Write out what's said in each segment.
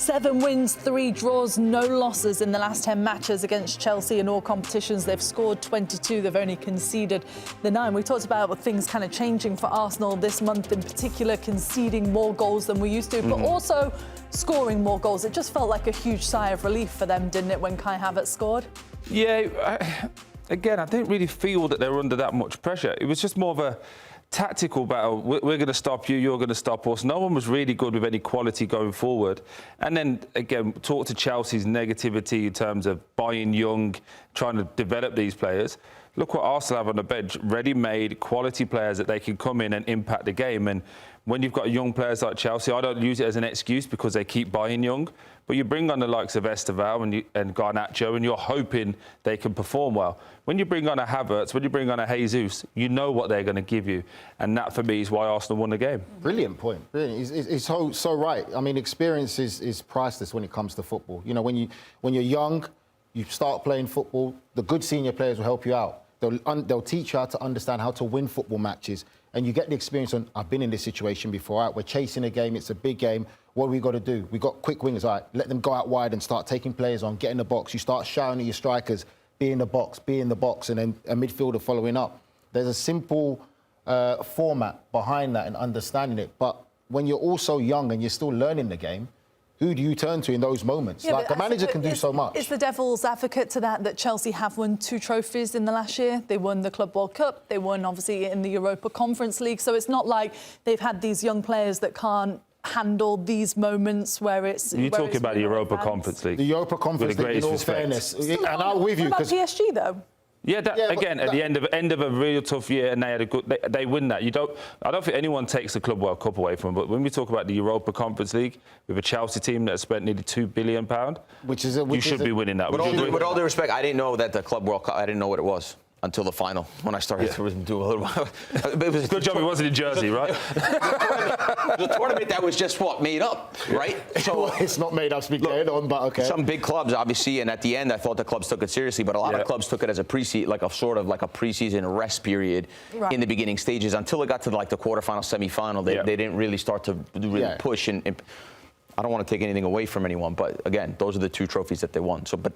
7 wins, 3 draws, no losses in the last 10 matches against Chelsea in all competitions. They've scored 22, they've only conceded the 9. We talked about things kind of changing for Arsenal this month, in particular conceding more goals than we used to, but also scoring more goals. It just felt like a huge sigh of relief for them, didn't it, when Kai Havertz scored? Yeah, again, I didn't really feel that they were under that much pressure. It was just more of a tactical battle. We're going to stop you, you're going to stop us. No one was really good with any quality going forward. And then, again, talk to Chelsea's negativity in terms of buying young, trying to develop these players. Look what Arsenal have on the bench, ready-made, quality players that they can come in and impact the game. And when you've got young players like Chelsea, I don't use it as an excuse because they keep buying young, but you bring on the likes of Esteval and Garnacho, and you're hoping they can perform well. When you bring on a Havertz, when you bring on a Jesus, you know what they're going to give you. And that, for me, is why Arsenal won the game. Brilliant point. Brilliant. He's so right. I mean, experience is priceless when it comes to football. You know, when you're young, you start playing football, the good senior players will help you out. They'll teach you how to understand how to win football matches. And you get the experience on, I've been in this situation before. Right? We're chasing a game, it's a big game. What have we got to do? We've got quick wingers. All right, let them go out wide and start taking players on, get in the box. You start shouting at your strikers, be in the box, and then a midfielder following up. There's a simple format behind that and understanding it. But when you're also young and you're still learning the game, who do you turn to in those moments? Yeah, like, a manager can do so much. Is the devil's advocate to that Chelsea have won 2 trophies in the last year? They won the Club World Cup, they won, obviously, in the Europa Conference League. So it's not like they've had these young players that can't handle these moments where it's... You're talking about the Europa Conference League. The Europa Conference League, in all fairness. And I'm with you. What about PSG, though? Yeah, again, at the end of a real tough year, and they win that. I don't think anyone takes the Club World Cup away from them. But when we talk about the Europa Conference League, with a Chelsea team that has spent nearly £2 billion, you should be winning that. With all due respect, I didn't know that the Club World Cup. I didn't know what it was until the final, when I started to do a little while. It was good job it wasn't in Jersey, right? The tournament that was just, made up, right? So it's not made up, speaking on, but okay. Some big clubs, obviously, and at the end, I thought the clubs took it seriously, but a lot of clubs took it as a preseason, like a preseason rest period in the beginning stages until it got to the quarterfinal, semifinal. They didn't really start to push, and I don't want to take anything away from anyone, but again, those are the 2 trophies that they won. So, but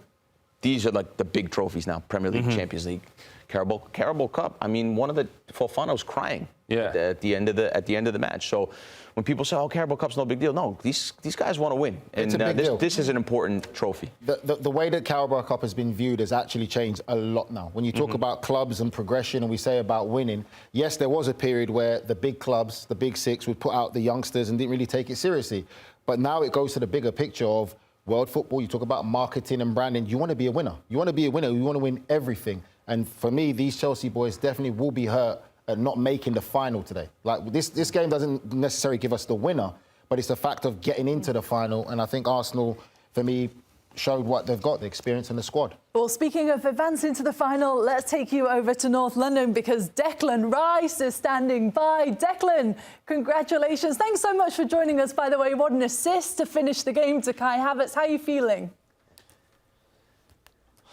these are like the big trophies now: Premier League, Champions League, Carabao Cup. I mean, one of the Fofana was crying at the end of the match. So when people say, "Oh, Carabao Cup's no big deal," no, these guys want to win, and this is an important trophy. The way that Carabao Cup has been viewed has actually changed a lot now. When you talk about clubs and progression, and we say about winning, yes, there was a period where the big clubs, the big 6, would put out the youngsters and didn't really take it seriously. But now it goes to the bigger picture of world football. You talk about marketing and branding. You want to be a winner. You want to be a winner. You want to win everything. And for me, these Chelsea boys definitely will be hurt at not making the final today. Like, this game doesn't necessarily give us the winner, but it's the fact of getting into the final. And I think Arsenal, for me, showed what they've got, the experience and the squad. Well, speaking of advancing to the final, let's take you over to North London because Declan Rice is standing by. Declan, congratulations. Thanks so much for joining us, by the way. What an assist to finish the game to Kai Havertz. How are you feeling?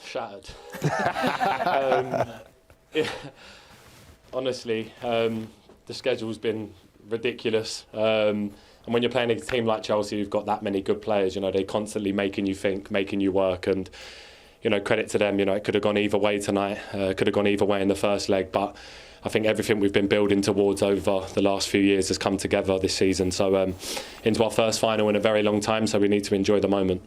Shattered. Honestly, the schedule's been ridiculous. And when you're playing a team like Chelsea, who've got that many good players, they're constantly making you think, making you work. And, credit to them, it could have gone either way tonight. Could have gone either way in the first leg. But I think everything we've been building towards over the last few years has come together this season. So into our first final in a very long time, so we need to enjoy the moment.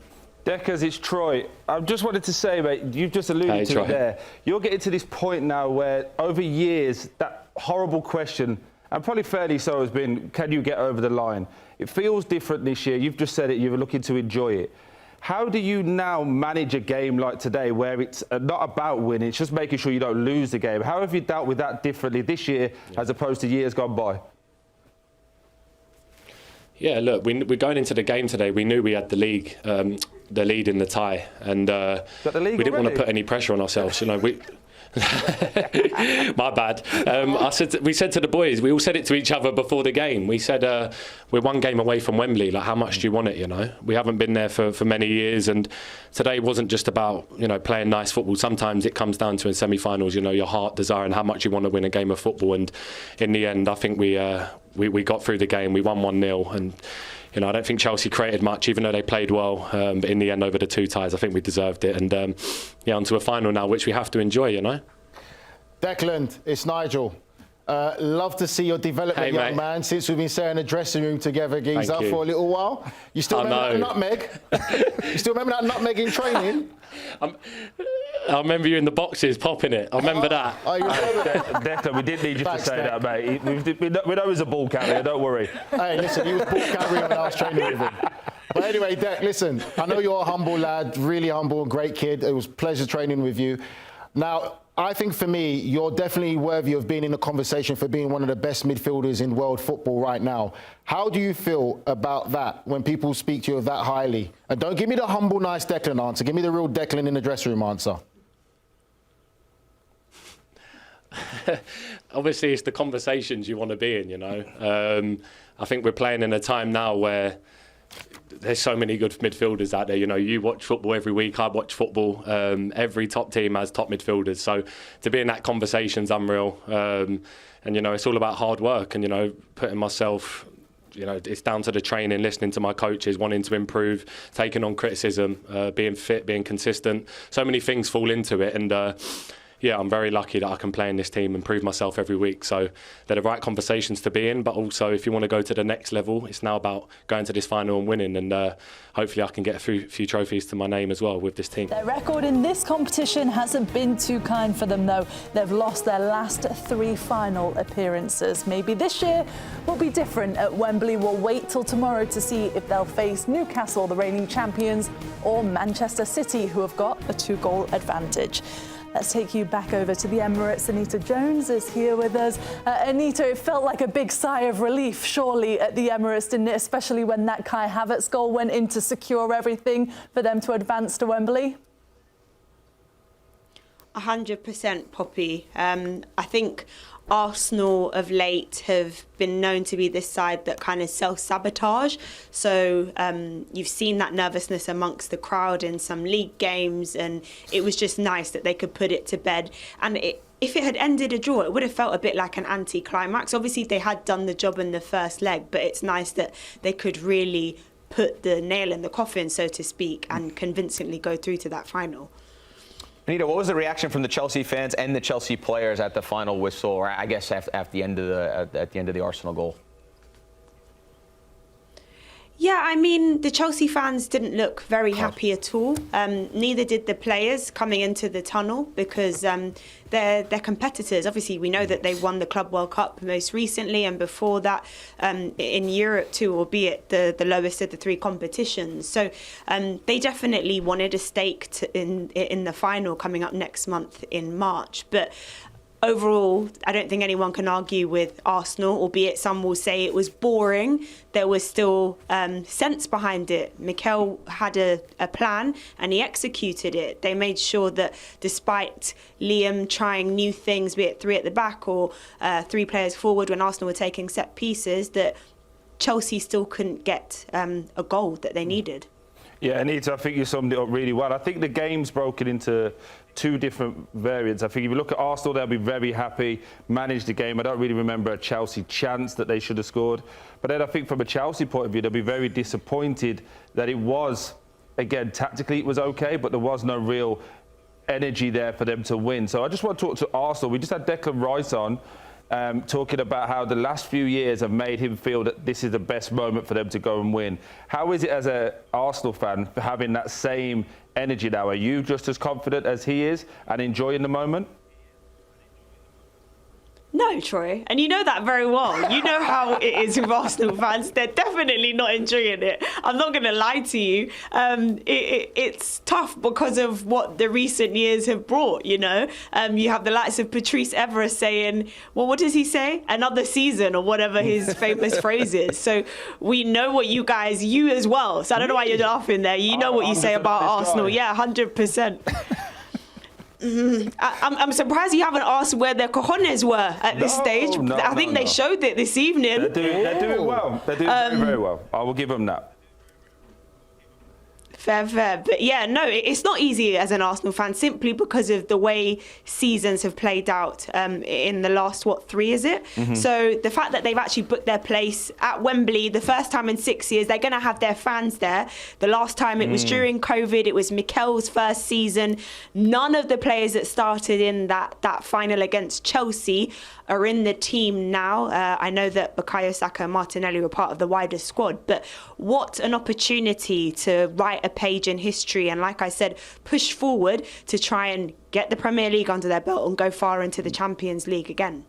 Deckers, it's Troy. I just wanted to say, mate, you've just alluded to it there. You're getting to this point now where, over years, that horrible question, and probably fairly so, has been, can you get over the line? It feels different this year. You've just said it, you're looking to enjoy it. How do you now manage a game like today where it's not about winning, it's just making sure you don't lose the game? How have you dealt with that differently this year as opposed to years gone by? Yeah, look, we're going into the game today. We knew we had the league, the lead in the tie, and we didn't want to put any pressure on ourselves. My bad. We said to the boys, we all said it to each other before the game. We said, we're 1 game away from Wembley. Like, how much do you want it, We haven't been there for many years, and today wasn't just about, playing nice football. Sometimes it comes down to in semi-finals, your heart desire and how much you want to win a game of football. And in the end, I think we got through the game. We won 1-0, and you know, I don't think Chelsea created much, even though they played well. But in the end, over the 2 ties, I think we deserved it. And yeah, onto a final now, which we have to enjoy, you know. Declan, it's Nigel. Love to see your development, young man, since we've been sharing a dressing room together, geezer, for a little while. You still remember that nutmeg? You still remember that nutmeg in training? I remember you in the boxes popping it. I remember that. Oh, you remember that? Declan, we didn't need you to say that, mate. We know he's a ball carrier, don't worry. Hey, listen, he was ball carrying when I was training with him. But anyway, Dec, listen, I know you're a humble lad, really humble and great kid. It was a pleasure training with you. Now, I think for me, you're definitely worthy of being in the conversation for being one of the best midfielders in world football right now. How do you feel about that when people speak to you of that highly? And don't give me the humble, nice Declan answer. Give me the real Declan in the dressing room answer. Obviously, it's the conversations you want to be in, you know. I think we're playing in a time now where there's so many good midfielders out there. You know, you watch football every week, I watch football. Every top team has top midfielders. So to be in that conversation's unreal. And, you know, it's all about hard work and, you know, putting myself, you know, it's down to the training, listening to my coaches, wanting to improve, taking on criticism, being fit, being consistent. So many things fall into it. And, yeah, I'm very lucky that I can play in this team and prove myself every week. So they're the right conversations to be in. But also, if you want to go to the next level, it's now about going to this final and winning. And hopefully I can get a few trophies to my name as well with this team. Their record in this competition hasn't been too kind for them, though. They've lost their last 3 final appearances. Maybe this year will be different at Wembley. We'll wait till tomorrow to see if they'll face Newcastle, the reigning champions, or Manchester City, who have got a 2-goal advantage. Let's take you back over to the Emirates. Anita Jones is here with us. Anita, it felt like a big sigh of relief, surely, at the Emirates, didn't it? Especially when that Kai Havertz goal went in to secure everything for them to advance to Wembley. 100%, Poppy. I think Arsenal of late have been known to be this side that kind of self-sabotage. So you've seen that nervousness amongst the crowd in some league games, and it was just nice that they could put it to bed. And if it had ended a draw, it would have felt a bit like an anti-climax. Obviously, they had done the job in the first leg, but it's nice that they could really put the nail in the coffin, so to speak, and convincingly go through to that final. Anita, what was the reaction from the Chelsea fans and the Chelsea players at the final whistle, or I guess at the end of the Arsenal goal? Yeah, I mean, the Chelsea fans didn't look very happy at all. Neither did the players coming into the tunnel, because they're competitors. Obviously, we know that they won the Club World Cup most recently, and before that in Europe too, albeit the lowest of the 3 competitions. So they definitely wanted a stake in the final coming up next month in March. But overall, I don't think anyone can argue with Arsenal, albeit some will say it was boring. There was still sense behind it. Mikel had a plan and he executed it. They made sure that despite Liam trying new things, be it 3 at the back or 3 players forward when Arsenal were taking set pieces, that Chelsea still couldn't get a goal that they needed. Yeah, Anita, I think you summed it up really well. I think the game's broken into 2 different variants. I think if you look at Arsenal, they'll be very happy, manage the game. I don't really remember a Chelsea chance that they should have scored. But then I think from a Chelsea point of view, they'll be very disappointed that it was, again, tactically it was okay, but there was no real energy there for them to win. So I just want to talk to Arsenal. We just had Declan Rice on, talking about how the last few years have made him feel that this is the best moment for them to go and win. How is it as an Arsenal fan having that same energy now? Are you just as confident as he is and enjoying the moment? No, Troy, and you know that very well. You know how it is with Arsenal fans. They're definitely not enjoying it. I'm not going to lie to you. It's tough because of what the recent years have brought, you know. You have the likes of Patrice Evra saying, well, what does he say? Another season, or whatever his famous phrase is. So we know what you as well. So I don't know why you're laughing there. You know what you say about Arsenal. Yeah, 100%. I'm surprised you haven't asked where their cojones were at this stage. I think they showed it this evening. They're doing well. They're doing very well. I will give them that. Fair. But yeah, no, it's not easy as an Arsenal fan simply because of the way seasons have played out in the last, 3 is it? Mm-hmm. So the fact that they've actually booked their place at Wembley, the first time in 6 years, they're going to have their fans there. The last time it was during COVID, it was Mikel's first season. None of the players that started in that final against Chelsea are in the team now. I know that Bukayo Saka and Martinelli were part of the wider squad, but what an opportunity to write a page in history and, like I said, push forward to try and get the Premier League under their belt and go far into the Champions League again.